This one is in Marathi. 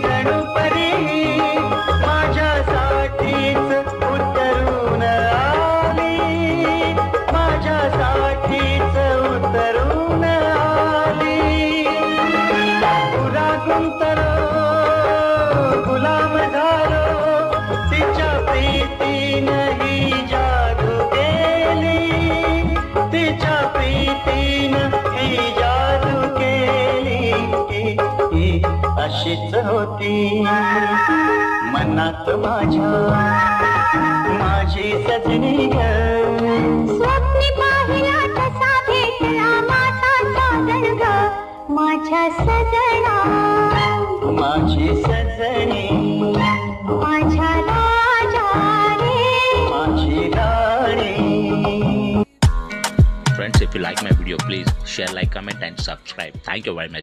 जणू परी माझ्यासाठीच उतरून आली, माझ्यासाठीच उतरून आली. तुला गुंतलो गुलाम झालो, तिच्या प्रीतीनं ही जादू केली, तिच्या प्रीतीनं ही जादू केली. अशीच होती मनात माझ्या माझी सजनी ग. स्वप्नी पाहिला तसा भेटला माझा साजन ग, माझ्या सजना माझी सजनी, माझ्या राजा रे, माझी राणी. Friends, if you like my video, please share, like, comment and subscribe. Thank you very much.